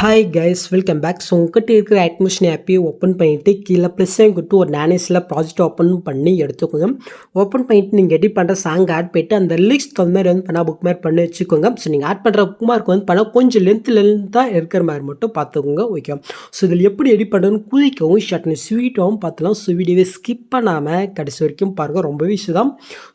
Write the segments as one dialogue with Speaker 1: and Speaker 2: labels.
Speaker 1: Hi guys welcome back. So உங்ககிட்ட இருக்கிற admission ஆப்பையை open பண்ணிவிட்டு கீழே ப்ளஸ்ஸையும் கொடுத்து ஒரு நானேஸில் ப்ராஜெக்ட் ஓப்பன் பண்ணி எடுத்துக்கோங்க. ஓப்பன் பண்ணிவிட்டு நீங்கள் எடிட் பண்ணுற சாங் ஆட் பண்ணிட்டு அந்த லிரிக்ஸ் தகுந்த மாதிரி வந்து பண்ணால் புக் மார்க் பண்ணி வச்சுக்கோங்க. ஸோ நீங்கள் ஆட் பண்ணுற புக் மார்க் வந்து பண்ணால் கொஞ்சம் லென்த்தாக இருக்கிற மாதிரி மட்டும் பார்த்துக்கோங்க. ஓகே, ஸோ இதில் எப்படி எடிட் பண்ணுறதுன்னு குயிக்காகவும் ஷார்ட்னு ஸ்வீட்டாகவும் பார்த்துலாம். ஸோ வீடியோவை ஸ்கிப் பண்ணாமல் கடைசி வரைக்கும் பாருங்கள், ரொம்பவே ஈஸி தான்.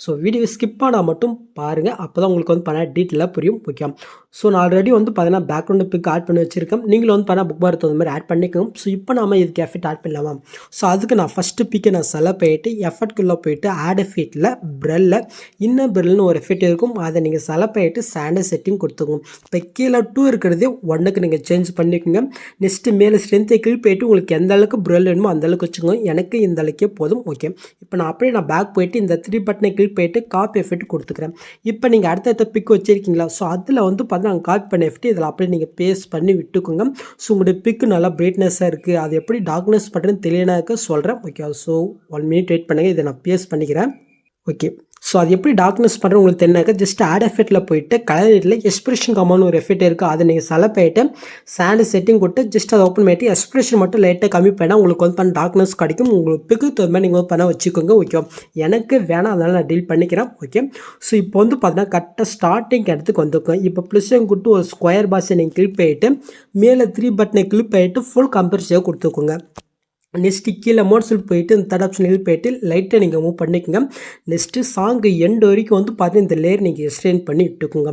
Speaker 1: ஸோ வீடியோவை ஸ்கிப் பண்ணால் மட்டும் பாருங்கள், அப்போ தான் உங்களுக்கு வந்து பண்ணால் டீட்டெயிலாக புரியும். ஓகே, ஸோ நான் ஆல்ரெடி வந்து பார்த்தீங்கன்னா பேக்ரவுண்டு பிக் ஆட் பண்ணி வச்சிருக்கேன். நீங்களும் வந்து பண்ணால் புக் மார்க் தகுந்த மாதிரி ஆட் பண்ணிக்கோங்க. ஸோ இப்போ நாம இதுக்கு எஃபெக்ட் ஆட் பண்ணலாமா? ஸோ அதுக்கு நான் ஃபஸ்ட்டு பிக்கை நான் செலக்ட் பண்ணிட்டு எஃபெக்ட்குள்ளே போயிட்டு ஆட் எஃபெக்ட்டில் ப்ரெல்ல இன்னும் ப்ரெல்னு ஒரு எஃபெக்ட் இருக்கும், அதை நீங்கள் செலக்ட் பண்ணிட்டு ஸ்டாண்டர்ட் செட்டிங் கொடுத்துக்கோங்க. இப்போ கீழே 2 இருக்கிறதே 1க்கு நீங்கள் சேஞ்ச் பண்ணிக்கோங்க. நெக்ஸ்ட்டு மேலே ஸ்ட்ரென்த்தை கிளிக் பண்ணிட்டு உங்களுக்கு எந்த அளவுக்கு ப்ரெல் வேணுமோ அந்த அளவுக்கு வச்சுக்கோங்க. எனக்கு இந்த அளவுக்கே போதும். ஓகே, இப்போ நான் அப்படியே நான் பேக் போயிட்டு இந்த 3 பட்டனை கிளிக் பண்ணிட்டு காப்பி எஃபெக்ட் கொடுத்துக்கிறேன். இப்போ நீங்கள் அடுத்த பிக் வச்சுருக்கீங்களா? ஸோ அதில் வந்து பார்த்தீங்கன்னா காப்பி பண்ண எஃபெக்ட் இதில் அப்படியே நீங்கள் பேஸ்ட் பண்ணி விட்டுக்கோங்க. ஸோ உங்களுடைய பிக்கு நல்லா பிரைட்னஸாக இருக்குது, அது எப்படி டார்க்னஸ் பண்ணுறதுன்னு தெரியனாக்க சொல்கிறேன். ஓகே, ஸோ 1 மினிட் வெயிட் பண்ணுங்கள், இதை நான் பேஸ்ட் பண்ணிக்கிறேன். ஓகே, ஸோ அது எப்படி டார்க்னஸ் பண்ணுறது உங்களுக்கு தெரியாக்க ஜஸ்ட் ஆட் எஃபெக்ட்டில் போயிட்டு கலர் ரேட்டில் எக்ஸ்பிரஷன் கம்மான்னு ஒரு எஃபெக்ட் இருக்குது, அதை நீங்கள் செலக்ட் பண்ணிட்டு சாண்டு செட்டிங் கொடுத்து ஜஸ்ட் அதை ஓப்பன் பண்ணிட்டு எக்ஸ்பிரஷன் மட்டும் லைட்டாக கம்மி பண்ணால் உங்களுக்கு வந்து பண்ண டார்க்னஸ் கிடைக்கும். உங்களுக்கு பிக்கு தகுந்த மாதிரி நீங்கள் வந்து பண்ண வச்சுக்கோங்க. ஓகே, எனக்கு வேணாம், அதனால் நான் டீல் பண்ணிக்கிறேன். ஓகே, ஸோ இப்போ வந்து பார்த்தீங்கன்னா கரெக்டாக ஸ்டார்டிங் இடத்துக்கு வந்துருக்கோம். இப்போ ப்ளஸ்ஸையும் கொடுத்து ஒரு ஸ்கொயர் பாக்ஸை நீங்கள் கிளிக் பண்ணிட்டு மேலே 3 பட்டனை கிளிக் பண்ணிட்டு ஃபுல் கம்பேரிஸாக கொடுத்துக்கோங்க. நெக்ஸ்ட்டு கீழே மோட்ஸில் போயிட்டு இந்த தேர்ட் ஆப்ஷனில் போயிட்டு லைட்டை நீங்கள் மூவ் பண்ணிக்கோங்க. நெக்ஸ்ட்டு சாங்கு எண்டு வரைக்கும் வந்து பார்த்தீங்கன்னா இந்த லேயர் நீங்கள் எக்ஸ்டெண்ட் பண்ணி விட்டுக்கோங்க.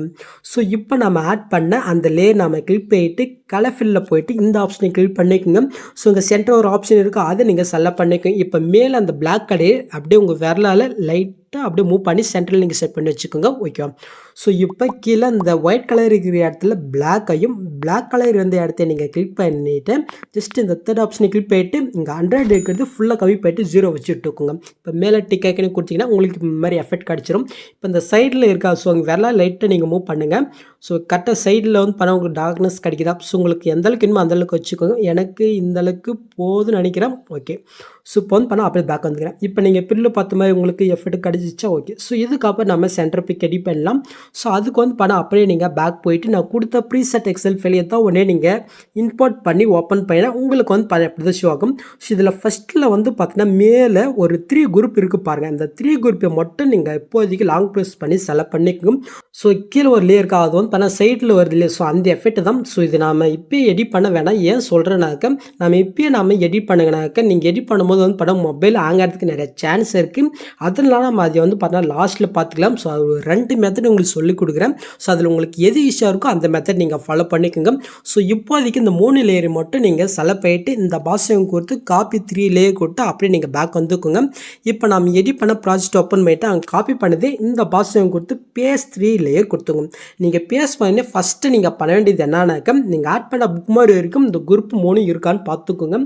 Speaker 1: ஸோ இப்போ நம்ம ஆட் பண்ண அந்த லேயர் நம்ம கிளிக் பண்ணிட்டு கலர் ஃபில்லில் போயிட்டு இந்த ஆப்ஷனை கிளிக் பண்ணிக்கோங்க. ஸோ இங்கே சென்டர் ஒரு ஆப்ஷன் இருக்குது, அதை நீங்கள் செலக்ட் பண்ணிக்கோங்க. இப்போ மேலே அந்த பிளாக் கடையை அப்படியே உங்கள் விரலால் லைட்டாக அப்படியே மூவ் பண்ணி சென்டரில் நீங்கள் செட் பண்ணி வச்சுக்கோங்க. ஓகே, ஸோ இப்போ கீழே இந்த ஒயிட் கலர் இருக்கிற இடத்துல பிளாக்கையும் பிளாக் கலர் இருந்த இடத்த நீங்கள் கிளிக் பண்ணிவிட்டு ஜஸ்ட் இந்த தேர்ட் ஆப்ஷனை கிளிக் பண்ணிட்டு இங்கே 100 இருக்கிறது ஃபுல்லாக கம்மி பண்ணிட்டு 0 வச்சு விட்டுக்கோங்க. இப்போ மேலே டிக் ஐக்கனு கொடுத்தீங்கன்னா உங்களுக்கு இந்த மாதிரி எஃபெக்ட் கிடச்சிரும். இப்போ இந்த சைடில் இருக்கா, ஸோ அங்கே விரலாக லைட்டாக நீங்கள் மூவ் பண்ணுங்கள். ஸோ கரெக்டாக சைடில் வந்து பண்ண உங்களுக்கு டார்க்னஸ் கிடைக்குதா? ஸோ உங்களுக்கு எந்த அளவுக்கு வேணுமோ அந்தளவுக்கு வச்சுக்கோங்க. எனக்கு இந்த அளவுக்கு போதும்னு நினைக்கிறேன். ஓகே, ஸோ இப்போ வந்து பண்ணால் அப்படியே பேக் வந்துக்கிறேன். இப்போ நீங்கள் பில்லு பார்த்த மாதிரி உங்களுக்கு எஃபெக்ட் கிடச்சிச்சா? ஓகே, ஸோ இதுக்கப்புறம் நம்ம சென்டர் பிக் எடிட் பண்ணலாம். ஸோ அதுக்கு வந்து பண்ணால் அப்படியே நீங்கள் பேக் போயிட்டு நான் கொடுத்த ப்ரீசெட் எக்ஸல் ஃபைலை தான் உடனே நீங்கள் இம்போர்ட் பண்ணி ஓப்பன் பண்ணினா உங்களுக்கு வந்து அப்படி தான் ஷோ ஆகும். ஸோ இதில் ஃபஸ்ட்டில் வந்து பார்த்தீங்கன்னா மேலே ஒரு 3 குரூப் இருக்குது பாருங்கள். அந்த 3 குரூப்பை மட்டும் நீங்கள் இப்போதைக்கு லாங் ப்ரெஸ் பண்ணி செலக்ட் பண்ணிக்கணும். ஸோ கீழே ஒரு லேயர் இருக்கா, அது வந்து பண்ணால் சைடில் வருது இல்லையா? ஸோ அந்த எஃபெக்ட் தான். ஸோ இது நாம் இப்போயே எடிட் பண்ண வேணாம். ஏன் சொல்கிறேன்னாக்க நம்ம இப்போயே நாம் எடிட் பண்ணுங்கனாக்க நீங்கள் எடிட் பண்ணும்போது வந்து படம் மொபைல் ஹேங் ஆகிறதுக்கு நிறைய சான்ஸ் இருக்குது. அதனால நம்ம அதை வந்து பார்த்தா லாஸ்ட்டில் பார்த்துக்கலாம். ஸோ அது 2 மெத்தட் உங்களுக்கு சொல்லிக் கொடுக்குறேன். ஸோ அதில் உங்களுக்கு எது ஈஸியாக இருக்கோ அந்த மெத்தட் நீங்கள் ஃபாலோ பண்ணிக்கோங்க. ஸோ இப்போதைக்கு இந்த 3 லேயர் மட்டும் நீங்கள் செலக்ட் பண்ணிட்டு இந்த பாக்ஸையும் கொடுத்து காப்பி 3 லேயர் கொடுத்து அப்படியே நீங்கள் பேக் வந்துக்கோங்க. இப்போ நம்ம எடிட் பண்ண ப்ராஜெக்ட் ஓப்பன் பண்ணிவிட்டு அங்கே காப்பி பண்ணது இந்த பாக்ஸையும் கொடுத்து பேஸ் 3 லேயர் கொடுத்துங்க. நீங்கள் பேஸ் பண்ணி ஃபஸ்ட்டு நீங்கள் பண்ண வேண்டியது என்னன்னாக்க நீங்கள் ஆட் பண்ண புக் மாதிரி இருக்கும் இந்த குரூப் 3 இருக்கான்னு பார்த்துக்கோங்க.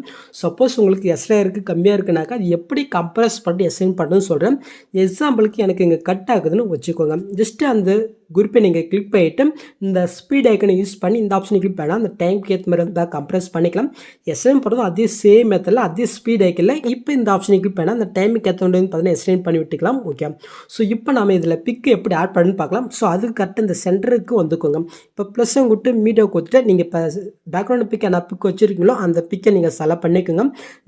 Speaker 1: சப்போஸ் உங்களுக்கு எஸ்ல இருக்குது கம்மியாக இருக்குனாக்கா அது எப்படி கம்ப்ரஸ் பண்ணி எஸ்என் பண்ணுன்னு சொல்கிறேன். எக்ஸாம்பிளுக்கு எனக்கு இங்கே கட் ஆகுதுன்னு வச்சுக்கோங்க. ஜஸ்ட்டு அந்த குரூப்பை நீங்கள் கிளிக் பண்ணிவிட்டு இந்த ஸ்பீட் ஐக்கனை யூஸ் பண்ணி இந்த ஆப்ஷனை கிளிக் பண்ணால் அந்த டைமுக்கு ஏற்ற மாதிரி இருந்தால் கம்ப்ரஸ் பண்ணிக்கலாம். எஸ்என் பண்ணுறதும் அதே சேம் மெத்தடில் அதே ஸ்பீட் ஐக்கில் இப்போ இந்த ஆப்ஷனை கிளிக் பண்ணால் அந்த டைமுக்கு ஏற்ற வந்து பார்த்தீங்கன்னா எக்ஸ்டெண்ட் பண்ணி விட்டுக்கலாம். ஓகே, ஸோ இப்போ நம்ம இதில் பிக்கு எப்படி ஆட் பண்ணுன்னு பார்க்கலாம். ஸோ அதுக்கு கரெக்டாக இந்த சென்டருக்கு வந்துக்கோங்க. இப்போ ப்ளஸ்ஸும் கொடுத்து மீடியோ கொடுத்துட்டு நீங்கள் இப்போ பேக்ரவுண்ட் பிக் என்ன பிக் வச்சுருக்கீங்களோ அந்த பிக்கை நீங்கள் செலக்ட் பண்ணிக்கோங்க.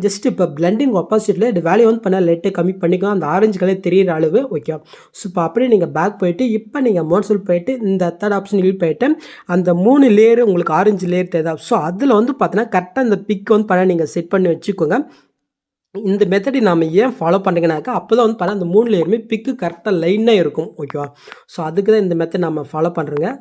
Speaker 1: ஜஸ்ட் இப்போ பிளெண்டிங் ஆப்போசிட்டில் இது வேலையை வந்து பண்ணால் லைட்டாக கம்மி பண்ணிக்கோங்க, அந்த ஆரஞ்சு கலர் தெரியிற அளவு. ஓகே, ஸோ இப்போ அப்படியே நீங்கள் பேக் போயிட்டு இப்போ நீங்கள் மோட்ஸில் போயிட்டு இந்த தேர்ட் ஆப்ஷன் கிளிக் போயிட்டு அந்த 3 லேயர் உங்களுக்கு ஆரஞ்சு லேயர் தேவை. ஸோ அதில் வந்து பார்த்தீங்கன்னா கரெக்டாக இந்த பிக் வந்து பண்ண நீங்கள் செட் பண்ணி வச்சுக்கோங்க. இந்த மெத்தடை நாம் ஏன் ஃபாலோ பண்ணுறீங்கனாக்கா அப்போ தான் வந்து பார்த்தா அந்த 3 லேயருமே பிக்கு கரெக்டாக லைனாக இருக்கும். ஓகேவா? ஸோ அதுக்கு தான் இந்த மெத்தட் நம்ம ஃபாலோ பண்ணுறோங்க.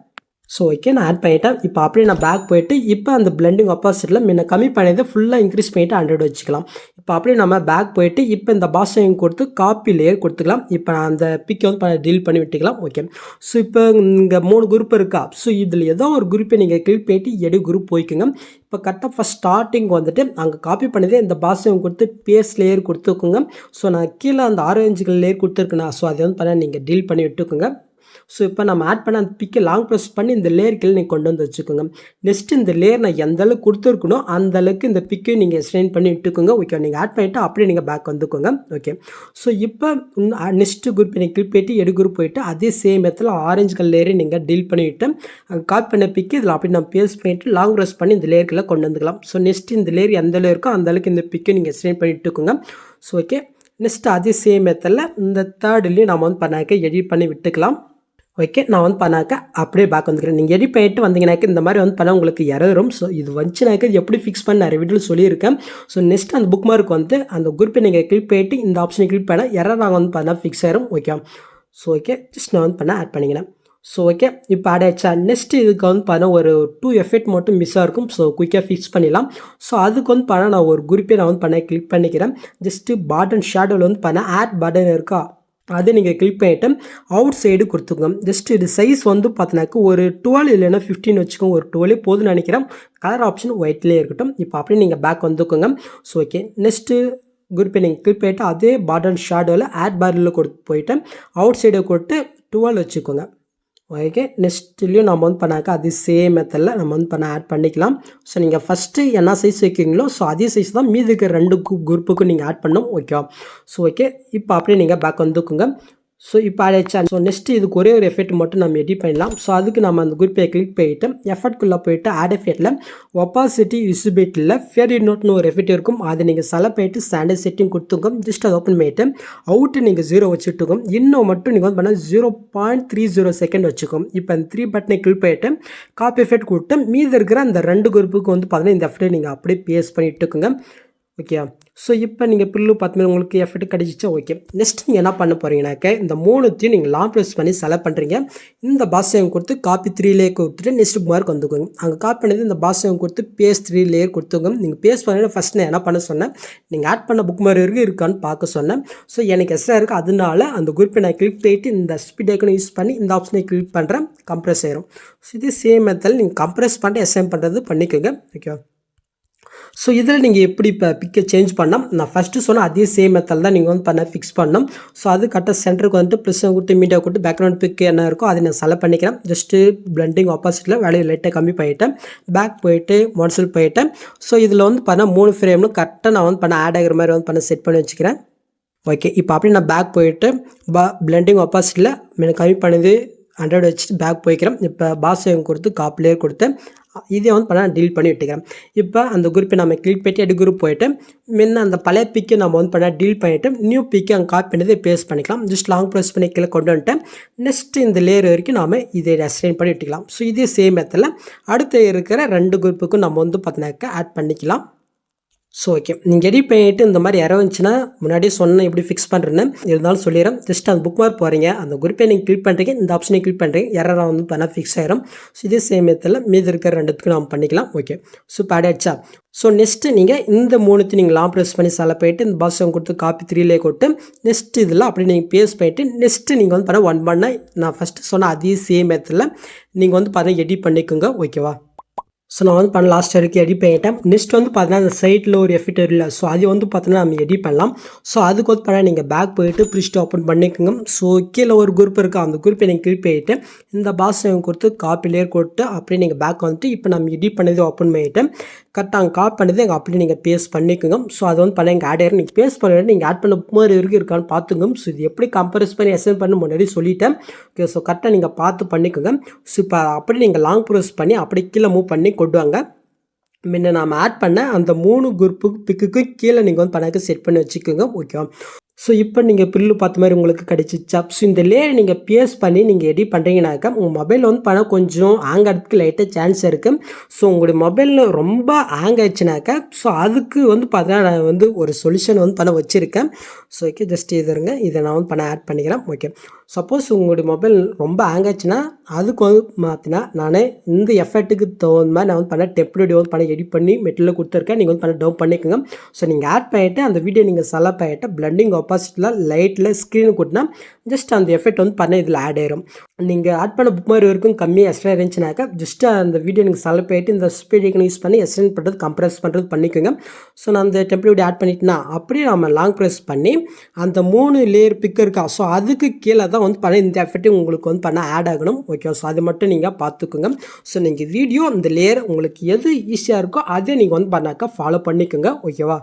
Speaker 1: ஸோ ஓகே, நான் ஆட் பண்ணிட்டேன். இப்போ அப்படியே நான் பேக் போயிட்டு இப்போ அந்த பிளெண்டிங் ஆப்போசிட்டில் முன்ன கம்மி பண்ணியதை ஃபுல்லாக இன்க்ரீஸ் பண்ணிவிட்டு 100 வச்சுக்கலாம். இப்போ அப்படியே நம்ம பேக் போயிட்டு இப்போ இந்த பாக்ஸையும் கொடுத்து காப்பி லேயர் கொடுத்துக்கலாம். இப்போ நான் அந்த பிக்கை வந்து டீல் பண்ணி விட்டுக்கலாம். ஓகே, ஸோ இப்போ இங்கே 3 குரூப் இருக்கா. ஸோ இதில் ஏதோ ஒரு குரூப்பை நீங்கள் கிளிக் பண்ணிட்டு எடு குரூப் போய்க்குங்க. இப்போ கரெக்டாக ஃபஸ்ட் ஸ்டார்டிங் வந்துட்டு அங்கே காப்பி பண்ணதே இந்த பாக்ஸையும் கொடுத்து பேஸ் லேயர் கொடுத்துக்கோங்க. ஸோ நான் கீழே அந்த ஆரஞ்சு லேயர் கொடுத்துருக்கேண்ணா. ஸோ அதை வந்து பண்ண நீங்கள் டீல் பண்ணி விட்டுக்கோங்க. ஸோ இப்போ நம்ம ஆட் பண்ண அந்த பிக்கை லாங் ப்ரெஸ் பண்ணி இந்த லேயர் கீழே நீங்கள் கொண்டு வந்து வச்சுக்கோங்க. நெக்ஸ்ட் இந்த லேயர் நான் எந்த அளவுக்கு கொடுத்துருக்கணும் அந்த அளவுக்கு இந்த பிக்கையும் நீங்கள் எக்ஸ்டெண்ட் பண்ணி விட்டுக்கோங்க. ஓகே, நீங்கள் ஆட் பண்ணிவிட்டு அப்படியே நீங்கள் பேக் வந்துக்கோங்க. ஓகே, ஸோ இப்போ நெக்ஸ்ட்டு குரூப் நீங்கள் கிளிக் பண்ணிட்டு எடு குரூப் போயிட்டு அதே சேம் இடத்துல ஆரஞ்சு கலர் லேயரை நீங்கள் டீல் பண்ணிவிட்டு காப்பி பண்ண பிக்கு இதில் அப்படி நம்ம பேஸ்ட் பண்ணிவிட்டு லாங் ப்ரெஸ் பண்ணி இந்த லேயருக்குள்ளே கொண்டு வந்துக்கலாம். ஸோ நெக்ஸ்ட் இந்த லேயர் எந்த லேயர் இருக்கோ அந்த அளவுக்கு இந்த பிக்கை நீங்கள் எக்ஸ்டெண்ட் பண்ணி விட்டுக்கோங்க. ஸோ ஓகே, நெக்ஸ்ட் அதே சேம் மெத்தடில் இந்த தேர்ட்லேயும் நம்ம வந்து பண்ணாக்க எடிட் பண்ணி விட்டுக்கலாம். ஓகே, நான் வந்து பண்ணாக்க அப்படியே பேக் வந்துக்கிறேன். நீங்கள் எடிட் பண்ணிட்டு வந்தீங்கன்னாக்க இந்த மாதிரி வந்து பண்ணால் உங்களுக்கு எரரும். ஸோ இது வந்துச்சுனாக்க எப்படி ஃபிக்ஸ் பண்ண நிறைய வீடியோ சொல்லியிருக்கேன். ஸோ நெக்ஸ்ட் அந்த புக் மார்க் வந்து அந்த குரூப்பை நீங்கள் கிளிக் பண்ணிட்டு இந்த ஆப்ஷனை கிளிக் பண்ணால் எரர் நாங்கள் வந்து பண்ணால் ஃபிக்ஸ் ஆயிரும். ஓகே, ஸோ ஓகே, ஜஸ்ட் நான் வந்து பண்ண ஆட் பண்ணிக்கிறேன். ஸோ ஓகே, இப்போ ஆட் ஆயிடுச்சா. நெக்ஸ்ட் இதுக்கு வந்து பார்த்தா ஒரு 2 எஃபெக்ட் மட்டும் மிஸ்ஸாக இருக்கும். ஸோ குயிக்காக ஃபிக்ஸ் பண்ணிடலாம். ஸோ அதுக்கு வந்து பண்ணால் நான் ஒரு குரூப்பே நான் வந்து பண்ண கிளிக் பண்ணிக்கிறேன். ஜஸ்ட்டு பாட்டன் ஷேடோவில் வந்து பண்ண ஆட் பட்டன் இருக்கா அதை நீங்கள் கிளிக் பண்ணிவிட்டு அவுட் சைடு கொடுத்துக்கோங்க. ஜஸ்ட் இது சைஸ் வந்து பார்த்தினாக்க ஒரு 12 இல்லைன்னா 15 வச்சுக்கோங்க. ஒரு 12 போதும்னு நினைக்கிறேன். கலர் ஆப்ஷன் ஒயிட்லேயே இருக்கட்டும். இப்போ அப்படியே நீங்கள் பேக் வந்துக்கோங்க. ஸோ ஓகே, நெக்ஸ்ட்டு குரூப்பை நீங்கள் கிளிக் பண்ணிவிட்டு அதே பாட்டன் ஷேடோவில் ஆட் பாரில் கொடுத்து போயிட்டு அவுட் சைடை கொடுத்து 12 வச்சுக்கோங்க. ஓகே, நெக்ஸ்ட்லேயும் நம்ம வந்து பண்ணாக்க அதே சேம் மெத்தடில் நம்ம வந்து பண்ண ஆட் பண்ணிக்கலாம். ஸோ நீங்கள் ஃபஸ்ட்டு என்ன சைஸ் வைக்கிறீங்களோ ஸோ அதே சைஸ் தான் மீதி இருக்கிற 2 குரூப்புக்கும் நீங்கள் ஆட் பண்ணணும். ஓகே, ஸோ ஓகே, இப்போ அப்படியே நீங்கள் பேக் வந்துக்குங்க. ஸோ இப்போ ஆயிடுச்சா. ஸோ நெக்ஸ்ட் இதுக்கு ஒரே ஒரு எஃபெக்ட் மட்டும் நம்ம எடிட் பண்ணலாம். ஸோ அதுக்கு நம்ம அந்த குரூப்பை கிளிக் பண்ணிவிட்டு எஃபெக்ட்குள்ளே போயிட்டு ஆட் எஃபெக்ட்டில் ஒப்பாசிட்டி விசிபிலிட்டியில் ஃபேட் நோட்னு ஒரு எஃபெக்ட் இருக்கும். அதை நீங்கள் செலக்ட் பண்ணிட்டு ஸ்டாண்டர்ட் செட்டிங் கொடுத்துங்க. ஜஸ்ட் அதை ஓப்பன் பண்ணிவிட்டு அவுட்டு நீங்கள் 0 வச்சுட்டுங்க. இன்னும் மட்டும் நீங்கள் வந்து பண்ணால் 0.30 செகண்ட் வச்சுக்கோங்க. இப்போ அந்த 3 பட்டனை கிளிக் பண்ணிவிட்டு காப்பி எஃபெக்ட் கொடுத்து மீதி இருக்கிற அந்த 2 குரூப்புக்கு வந்து பார்த்தீங்கன்னா இந்த எஃபெக்ட்டை நீங்கள் அப்படியே பேஸ்ட் பண்ணிட்டுக்குங்க. ஓகே, ஸோ இப்போ நீங்கள் பில்லு 10 மினிட் உங்களுக்கு எஃபெக்ட் கிடச்சிச்சா. ஓகே, நெக்ஸ்ட் நீங்கள் என்ன பண்ண போகிறீங்கனாக்க இந்த 3த்தையும் நீங்கள் லாங் ப்ரெஸ் பண்ணி செலக்ட் பண்ணுறீங்க. இந்த பாஸ்ஸையும் கொடுத்து காப்பி 3 லேயர் கொடுத்துட்டு நெக்ஸ்ட் மார்க் வந்துக்கோங்க. அங்கே காப்பி பண்ணது இந்த பாஸ்ஸையும் கொடுத்து பேஸ்ட் 3 லேயர் கொடுத்துங்க. நீங்கள் பேஸ்ட் பண்ணி ஃபஸ்ட் நான் என்ன பண்ண சொன்னேன், நீங்கள் ஆட் பண்ண புக் மார்க் இருக்கான்னு பார்க்க சொன்னேன். ஸோ எனக்கு எக்ஸ்ட்ரா இருக்குது. அதனால அந்த குரூப்பை நான் கிளிக் பண்ணிட்டு இந்த ஸ்பீட் ஐக்கனை யூஸ் பண்ணி இந்த ஆப்ஷனை கிளிக் பண்ணுறேன். கம்ப்ரெஸ் ஆயிரும். ஸோ இது சேம் மெத்தடில் நீங்கள் கம்ப்ரெஸ் பண்ணிட்டு எஸ்எம் பண்ணுறது பண்ணிக்கோங்க. ஓகே, ஸோ இதில் நீங்கள் எப்படி இப்போ பிக்கை சேஞ்ச் பண்ணால் நான் ஃபஸ்ட்டு சொன்னால் அதே சேம் மெத்தட் தான் நீங்கள் வந்து பண்ண ஃபிக்ஸ் பண்ணணும். ஸோ அது கரெக்டாக சென்டருக்கு வந்துட்டு ப்ளஸ் கொடுத்து மீடியா கொடுத்து பேக்ரவுண்ட் பிக் என்ன இருக்கோ அதை நான் செலக்ட் பண்ணிக்கிறேன். ஜஸ்ட்டு பிளண்டிங் ஆப்போசிட்டில் வேலையை லைட்டாக கம்மி பண்ணிவிட்டேன். பேக் போயிட்டு மாடல் போயிட்டேன். ஸோ இதில் வந்து பண்ண 3 ஃப்ரேம்னு கரெக்டாக நான் வந்து பண்ண ஆட் ஆகிற மாதிரி வந்து பண்ண செட் பண்ணி வச்சுக்கிறேன். ஓகே, இப்போ அப்படியே நான் பேக் போயிட்டு பிளண்டிங் ஆப்போசிட்டில் எனக்கு கம்மி பண்ணது 100 வச்சுட்டு பேக் போய்க்கிறேன். இப்போ பாஸ் கொடுத்து காப்பிலேயே கொடுத்து இதை வந்து பண்ண டீல் பண்ணி விட்டுக்கிறேன். இப்போ அந்த குரூப்பை நம்ம கிளிக் பண்ணிட்டு எடு குரூப் போயிட்டு முன்ன அந்த பழைய பிக்கை நம்ம வந்து பண்ண டீல் பண்ணிவிட்டு நியூ பிக்கை அங்கே காப்பி பண்ணி பேஸ்ட் பண்ணிக்கலாம். ஜஸ்ட் லாங் ப்ரெஸ் பண்ணி கீழே கொண்டு வந்துட்டேன். நெக்ஸ்ட் இந்த லேயர் வரைக்கும் நாம் இதை அசைன் பண்ணி விட்டுக்கலாம். ஸோ இதே சேம் மெத்தடில் அடுத்து இருக்கிற 2 குரூப்புக்கும் நம்ம வந்து பார்த்தினாக்கா ஆட் பண்ணிக்கலாம். ஸோ ஓகே, நீங்கள் எடிட் பண்ணிவிட்டு இந்த மாதிரி யாரோ இருந்துச்சுன்னா முன்னாடியே சொன்னேன் எப்படி ஃபிக்ஸ் பண்ணுறேன்னு இருந்தாலும் சொல்லிடுறேன். ஜஸ்ட் அந்த புக் மார்க் போகிறீங்க, அந்த குரூப்பை நீங்கள் கிளிக் பண்ணுறீங்க, இந்த ஆப்ஷனை கிளிக் பண்ணுறீங்க, யாராவது வந்து பண்ணால் ஃபிக்ஸ் ஆயிரும். ஸோ இதே சேம் மெத்தடில் மீதி இருக்கிற 2த்துக்கும் நம்ம பண்ணிக்கலாம். ஓகே, ஸோ இப்போ ஆட் ஆயிடுச்சா. ஸோ நெக்ஸ்ட்டு நீங்கள் இந்த 3த்தையும் நீங்கள் லாங் ப்ரெஸ் பண்ணி செலக்ட் பண்ணிட்டு இந்த பாக்ஸ் கொடுத்து காப்பி 3லேயே கொடுத்து நெக்ஸ்ட் இதில் அப்படி நீங்கள் பேஸ்ட் பண்ணிவிட்டு நெக்ஸ்ட்டு நீங்கள் வந்து பண்ண 1 பண்ண நான் ஃபஸ்ட்டு சொன்ன அதே சேம் மெத்தடில் நீங்கள் வந்து பார்த்தீங்கன்னா எடிட் பண்ணிக்கோங்க. ஓகேவா. ஸோ நான் வந்து பண்ண லாஸ்ட் வரைக்கும் எடிட் பண்ணிட்டேன். நெக்ஸ்ட் வந்து பார்த்தீங்கன்னா அந்த சைட்டில் ஒரு எஃபெக்ட் இல்லை. ஸோ அது வந்து பார்த்தீங்கன்னா நம்ம எடிட் பண்ணலாம். ஸோ அதுக்கு வந்து பண்ணால் நீங்கள் பேக் போயிட்டு ப்ரிஸ்ட் ஓப்பன் பண்ணிக்கோங்க. ஸோ கீழே ஒரு குரூப் இருக்குது, அந்த குரூப்பை நீங்கள் கிளிக் பண்ணிவிட்டு இந்த பாஸ் கொடுத்து காப்பி லேயர் கொடுத்து அப்படியே நீங்கள் பேக் வந்துட்டு இப்போ நம்ம எடிட் பண்ணது ஓப்பன் பண்ணிவிட்டு கரெக்டாக அங்கே காப்பி பண்ணது எங்கள் அப்படியே நீங்கள் பேஸ்ட் பண்ணிக்கோங்க. ஸோ அது வந்து பண்ண எங்கள் ஆட் ஆயிரும். நீங்கள் பேஸ்ட் பண்ணிவிட்டு நீங்கள் ஆட் பண்ண புக் மாதிரி இருக்கான்னு பார்த்துங்க. ஸோ இது எப்படி கம்பேரிஸ் பண்ணி எஸ்என் பண்ண முன்னாடி சொல்லிட்டேன். ஓகே, ஸோ கரெக்டாக நீங்கள் பார்த்து பண்ணிக்கோங்க. ஸோ இப்போ அப்படி நீங்கள் லாங் ப்ரெஸ் பண்ணி அப்படி கீழே மூவ் பண்ணி கொண்டு வாங்க. முன்ன நாம் ஆட் பண்ண அந்த 3 குரூப்புக்கு பிக்குக்கு கீழே நீங்கள் வந்து பண்ணாக்க செட் பண்ணி வச்சுக்கோங்க. ஓகே, ஸோ இப்போ நீங்கள் பில்லு பார்த்த மாதிரி உங்களுக்கு கிடச்சிச்சா. ஸோ இந்த லேயர் நீங்கள் பேஸ்ட் பண்ணி நீங்கள் எடிட் பண்ணுறீங்கனாக்கா உங்கள் மொபைலில் வந்து பண்ண கொஞ்சம் ஹேங் ஆகிறதுக்கு லைட்டாக சான்ஸ் இருக்குது. ஸோ உங்களுடைய மொபைலில் ரொம்ப ஹேங் ஆயிடுச்சுனாக்கா ஸோ அதுக்கு வந்து பார்த்தீங்கன்னா நான் வந்து ஒரு சொல்யூஷன் வந்து பண்ண வச்சுருக்கேன். ஸோ ஓகே, ஜஸ்ட் இது இருங்க, இதை நான் வந்து பண்ண ஆட் பண்ணிக்கிறேன். ஓகே, சப்போஸ் உங்களுடைய மொபைல் ரொம்ப ஹேங் ஆச்சுன்னா அதுக்கு வந்து பார்த்தீங்கன்னா நான் இந்த எஃபெக்ட்டுக்கு தகுந்த மாதிரி நான் வந்து பண்ண டெம்ப்ளேட் வந்து பண்ண எடிட் பண்ணி மெட்டீரியல் கொடுத்துருக்கேன். நீங்கள் வந்து பண்ண டவுன் பண்ணிக்கோங்க. ஸோ நீங்கள் ஆட் பண்ணிவிட்டு அந்த வீடியோ நீங்கள் செலக்ட் பண்ணிவிட்டு பிளண்டிங் ஒப்பாசிட்டியில் லைட்டில் ஸ்க்ரீனு கூட்டினா ஜஸ்ட் அந்த எஃபெக்ட் வந்து பண்ண இதில் ஆட் ஆயிரும். நீங்கள் ஆட் பண்ண புக் மார்க் வரைக்கும் கம்மியாக எக்ஸ்ட்ரா இருந்துச்சுனாக்கா ஜஸ்ட் அந்த வீடியோ நீங்கள் செலக்ட் பண்ணிட்டு இந்த ஸ்பீட் ஐக்கன் யூஸ் பண்ணி எக்ஸ்டெண்ட் பண்ணுறது கம்ப்ரெஸ் பண்ணுறது பண்ணிக்கோங்க. ஸோ நான் அந்த டெம்ப்ளேட் ஆட் பண்ணிட்டேன்னா அப்படியே நம்ம லாங் ப்ரெஸ் பண்ணி அந்த 3 லேயர் பிக் இருக்கா, ஸோ அதுக்கு கீழே தான் வந்து பண்ண இந்த எஃபெக்ட் உங்களுக்கு வந்து பண்ண ஆட் ஆகணும். ஓகே, ஸோ அது மட்டும் நீங்கள் பார்த்துக்கோங்க. ஸோ நீங்கள் வீடியோ இந்த லேயர் உங்களுக்கு எது ஈஸியாக இருக்கோ அதே நீங்கள் வந்து பண்ணாக்கா ஃபாலோ பண்ணிக்கோங்க. ஓகேவா?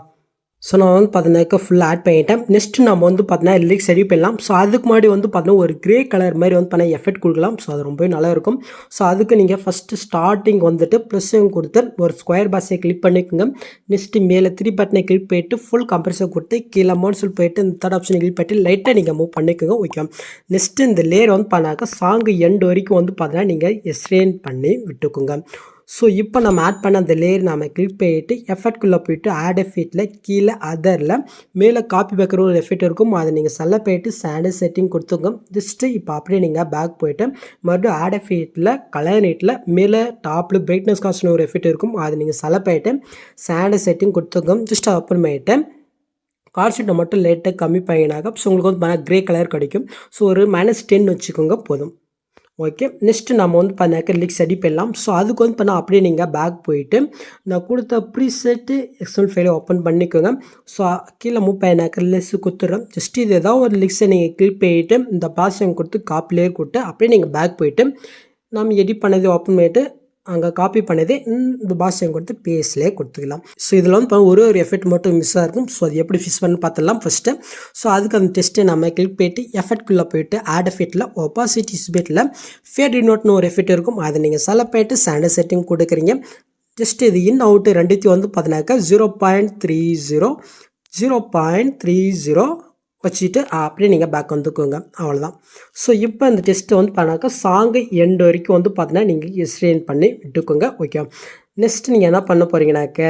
Speaker 1: ஸோ நான் வந்து பார்த்தீங்கன்னாக்கா ஃபுல்லாக ஆட் பண்ணிட்டேன். நெக்ஸ்ட்டு நம்ம வந்து பார்த்தீங்கன்னா லிரிக்ஸ் ரெடி பண்ணலாம். ஸோ அதுக்கு முன்னாடி வந்து பார்த்தீங்கன்னா ஒரு கிரே கலர் மாதிரி வந்து பண்ண எஃபெக்ட் கொடுக்கலாம். ஸோ அது ரொம்பவே நல்லா இருக்கும். ஸோ அதுக்கு நீங்கள் ஃபஸ்ட்டு ஸ்டார்டிங் வந்துட்டு ப்ளஸ்ஸையும் கொடுத்து ஒரு ஸ்கொயர் பாக்ஸை கிளிக் பண்ணிக்கோங்க. நெக்ஸ்ட்டு மேலே 3 பட்டனை கிளிக் பண்ணிட்டு ஃபுல் கம்ப்ரெஸர் கொடுத்து கீழே மோன்சல் போயிட்டு இந்த தேர்ட் ஆப்ஷனை கிளிக் பண்ணிட்டு லைட்டாக நீங்கள் மூவ் பண்ணிக்கோங்க. ஓகே, நெக்ஸ்ட்டு இந்த லேயர் வந்து பண்ணாக்கா சாங்கு எண்ட் வரைக்கும் வந்து பார்த்தீங்கன்னா நீங்கள் எஸ்ரேன் பண்ணி விட்டுக்குங்க. ஸோ இப்போ நம்ம ஆட் பண்ண அந்த லேயர் நம்ம கிளிக் பண்ணிட்டு எஃபெக்ட்குள்ளே போய்ட்டு ஆட் எஃபெக்ட்டில் கீழே அதரில் மேலே காப்பி பேக்கிற ஒரு எஃபெக்ட் இருக்கும். அதை நீங்கள் செல்ல போய்ட்டு ஸ்டாண்டர்ட் செட்டிங் கொடுத்துங்க. ஜஸ்ட்டு இப்போ அப்படியே நீங்கள் பேக் போய்ட்டு மறுபடியும் ஆட் எஃபெக்ட்டில் கலர் நைட்டில் மேலே டாப்பில் பிரைட்னஸ் காஸ்ட்னு ஒரு எஃபெக்ட் இருக்கும். அதை நீங்கள் செல்ல போய்ட்டு ஸ்டாண்டர்ட் செட்டிங் கொடுத்துங்க. ஜஸ்ட் அப்புறமேட்டு கால்ஷீட்டை மட்டும் லைட்டாக கம்மி பண்ணினாக்க ஸோ உங்களுக்கு வந்து க்ரே கலர் கிடைக்கும். ஸோ ஒரு -10 வச்சுக்கோங்க போதும். ஓகே, நெக்ஸ்ட்டு நம்ம வந்து பண்ணாக்க லிரிக்ஸ் ரெடி பண்ணலாம். ஸோ அதுக்கு வந்து பண்ணால் அப்படியே நீங்கள் பேக் போயிட்டு நான் கொடுத்த ப்ரீசெட்டு எக்ஸல் ஃபைலை ஓப்பன் பண்ணிக்கோங்க. ஸோ கீழே மூவ் பண்ணினாக்க லெஸ்ஸு கொடுத்துட்றோம். ஜஸ்ட் இது ஏதாவது ஒரு லிரிக்ஸை நீங்கள் கிளிக் பண்ணிவிட்டு இந்த பாஷம் கொடுத்து காப்பிலே கொடுத்து அப்படியே நீங்கள் பேக் போயிட்டு நம்ம எடிட் பண்ணதை ஓப்பன் பண்ணிவிட்டு அங்கே காப்பி பண்ணதே இந்த பாஷம் கொடுத்து பேஸ்லேயே கொடுத்துக்கலாம். ஸோ இதில் வந்து ஒரு எஃபெக்ட் மட்டும் மிஸ்ஸாக இருக்கும். ஸோ அது எப்படி ஃபிக்ஸ் பண்ணி பார்த்துடலாம் ஃபஸ்ட்டு. ஸோ அதுக்கு அந்த டெஸ்ட்டை நம்ம கிளிக் பண்ணிட்டு எஃபெக்ட்குள்ளே போயிட்டு ஆட் எஃபெக்ட்டில் ஒப்பாசிட்டி ஸ்பெட்டில் ஃபேட் நோட்னு ஒரு எஃபெக்ட் இருக்கும். அதை நீங்கள் செலக்ட் பண்ணிட்டு ஸ்டாண்டர்ட் செட்டிங் கொடுக்குறீங்க. ஜஸ்ட் இது இன் அவுட்டு ரெண்டுத்தையும் வந்து பார்த்தீங்கன்னாக்கா 0.30 வச்சுட்டு அப்படியே நீங்கள் பேக் வந்துக்கோங்க. அவ்வளோதான். ஸோ இப்போ இந்த டெஸ்ட்டை வந்து பண்ணாக்கா சாங்கு எண்டு வரைக்கும் வந்து பார்த்தீங்கன்னா நீங்கள் எஸ்ட்ரெயின் பண்ணி விட்டுக்கோங்க. ஓகே, நெக்ஸ்ட் நீங்கள் என்ன பண்ண போகிறீங்கனாக்க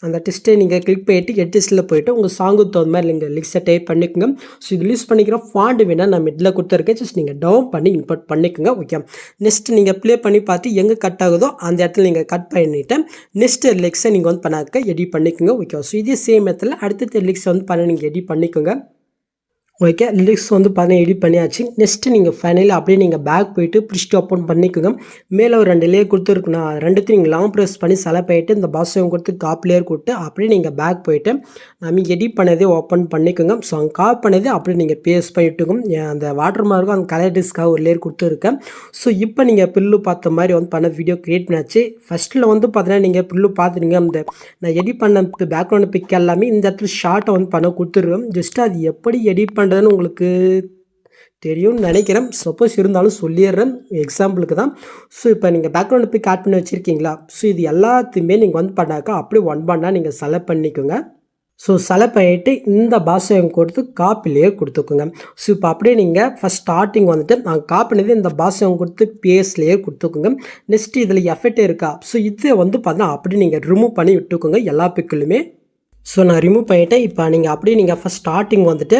Speaker 1: அந்த டெஸ்ட்டை நீங்கள் கிளிக் பண்ணிட்டு எடிட்டில் போய்ட்டு உங்கள் சாங்குக்கு தகுந்த மாதிரி நீங்கள் லிரிக்ஸை டைப் பண்ணிக்கோங்க. ஸோ இது யூஸ் பண்ணிக்கிற ஃபாண்ட் வேணால் நான் மிடில் கொடுத்துருக்கேன். ஜஸ்ட் நீங்கள் டவுன் பண்ணி இன்புட் பண்ணிக்கோங்க. ஓகே, நெக்ஸ்ட் நீங்கள் ப்ளே பண்ணி பார்த்து எங்கே கட் ஆகுதோ அந்த இடத்துல நீங்கள் கட் பண்ணிவிட்டு நெக்ஸ்ட்டு லிரிக்ஸை நீங்கள் வந்து பண்ணாக்க எடிட் பண்ணிக்கோங்க. ஓகே, ஸோ இதே சேம் இடத்துல அடுத்த லிரிக்ஸை வந்து பண்ண நீங்கள் எடிட் பண்ணிக்கோங்க. ஓகே, லிரிக்ஸ் வந்து பார்த்தீங்கன்னா எடிட் பண்ணியாச்சு. நெக்ஸ்ட்டு நீங்கள் ஃபைனலி அப்படியே நீங்கள் பேக் போய்ட்டு ப்ரிஸ்ட் ஓப்பன் பண்ணிக்கோங்க. மேலே ஒரு 2 லேயர் கொடுத்துருக்குண்ணா, ரெண்டுத்தையும் நீங்கள் லாங் ப்ரெஸ் பண்ணி செலக்ட் பண்ணிட்டு இந்த பாக்ஸையும் கொடுத்து காப் லேயர் கொடுத்து அப்படியே நீங்கள் பேக் போய்ட்டு நம்ம எடிட் பண்ணதே ஓப்பன் பண்ணிக்கோங்க. ஸோ அங்கே காப் பண்ணதே அப்படியே நீங்கள் பேஸ்ட் பண்ணிட்டுக்கும் அந்த வாட்டர் மார்க்கும் அந்த கலர் டிஸ்க்காக ஒரு லேயர் கொடுத்துருக்கேன். ஸோ இப்போ நீங்கள் பில்லு பார்த்த மாதிரி வந்து பண்ண வீடியோ க்ரியேட் பண்ணியாச்சு. ஃபஸ்ட்டில் வந்து பார்த்தீங்கன்னா நீங்கள் பில்லு பார்த்துருங்க. அந்த நான் எடிட் பண்ண பேக்ரவுண்ட் பிக் எல்லாமே இந்த இடத்துல ஷார்ட்டை வந்து பண்ண கொடுத்துருவேன். ஜஸ்ட்டு அது எப்படி எடிட் பண்ணுறதுன்னு உங்களுக்கு தெரியும்னு நினைக்கிறேன். சப்போஸ் இருந்தாலும் சொல்லிடுறேன் எக்ஸாம்பிளுக்கு தான். ஸோ இப்போ நீங்கள் பேக்ரவுண்ட் பிக் ஆட் பண்ணி வச்சுருக்கீங்களா? ஸோ இது எல்லாத்தையுமே நீங்கள் வந்து பண்ணாக்கா அப்படியே ஒன் பண்ணால் நீங்கள் செலக்ட் பண்ணிக்கோங்க. ஸோ செலக்ட் பண்ணிவிட்டு இந்த பாஷையும் கொடுத்து காப்பிலேயே கொடுத்துக்கோங்க. ஸோ இப்போ அப்படியே நீங்கள் ஃபஸ்ட் ஸ்டார்டிங் வந்துட்டு நான் காப்பினது இந்த பாஷையும் கொடுத்து பேஸ்லேயே கொடுத்துக்கோங்க. நெக்ஸ்ட்டு இதில் எஃபெக்ட் இருக்கா? ஸோ இதை வந்து பார்த்தீங்கன்னா அப்படியே நீங்கள் ரிமூவ் பண்ணி விட்டுக்கோங்க எல்லா பிக்கிலுமே. ஸோ நான் ரிமூவ் பண்ணிவிட்டேன். இப்போ நீங்கள் அப்படியே நீங்கள் ஃபஸ்ட் ஸ்டார்டிங் வந்துட்டு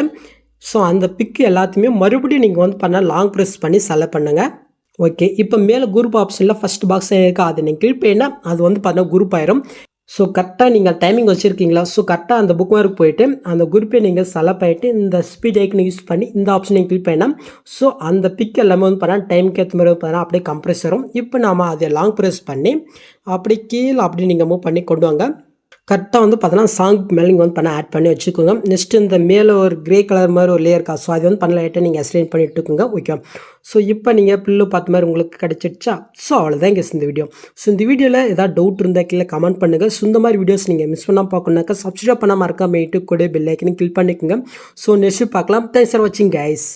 Speaker 1: ஸோ அந்த பிக்கு எல்லாத்தையுமே மறுபடியும் நீங்கள் வந்து பண்ணால் லாங் ப்ரெஸ் பண்ணி செலக்ட் பண்ணுங்கள். ஓகே, இப்போ மேலே குரூப் ஆப்ஷனில் ஃபஸ்ட் பாக்ஸ் இருக்கா, அதை நீங்கள் கிளிக் பண்ணினா அது வந்து பார்த்தீங்கன்னா குரூப் ஆயிரும். ஸோ கரெக்டாக நீங்கள் டைமிங் வச்சுருக்கீங்களா? ஸோ கரெக்டாக அந்த புக் மார்க் போய்ட்டு அந்த குரூப்பை நீங்கள் செலக்ட் பண்ணிட்டு இந்த ஸ்பீட் ஐக்கனை யூஸ் பண்ணி இந்த ஆப்ஷனை கிளிக் பண்ணால் ஸோ அந்த பிக் எல்லாமே வந்து பண்ணால் டைமுக்கு ஏற்ற மாதிரி பார்த்தீங்கன்னா அப்படியே கம்ப்ரெஸ் வரும். இப்போ நாம் அதை லாங் ப்ரெஸ் பண்ணி அப்படி கீழே அப்படி நீங்கள் மூவ் பண்ணி கொண்டு வாங்க. கரெக்டாக வந்து பார்த்தீங்கன்னா சாங் மேலே நீங்கள் வந்து பண்ண ஆட் பண்ணி வச்சுக்கோங்க. நெக்ஸ்ட்டு இந்த மேலே ஒரு க்ரே கலர் மாதிரி ஒரு லேயர் இருக்கா, ஸோ அது வந்து பண்ண லைட்டாக நீங்கள் எக்ஸ்பிளைன் பண்ணிட்டுக்கோங்க. ஓகே, ஸோ இப்போ நீங்கள் பில்லு பார்த்த மாதிரி உங்களுக்கு கிடச்சிடுச்சா? ஸோ அவ்வளோதான் இங்கே இந்த வீடியோ. ஸோ இந்த வீடியோவில் ஏதாவது டவுட் இருந்தால் கீழே கமெண்ட் பண்ணுங்கள். ஸோ இந்த மாதிரி வீடியோஸ் நீங்கள் மிஸ் பண்ணால் பார்க்கணுனாக்கா சப்ஸ்கிரைப் பண்ணால் மறக்காம கூட பெல் ஐக்கனை கிளிக் பண்ணிக்கோங்க. ஸோ நெக்ஸ்ட்டு பார்க்கலாம். தேங்க்ஸ் ஃபார் வாட்சிங் கைஸ்.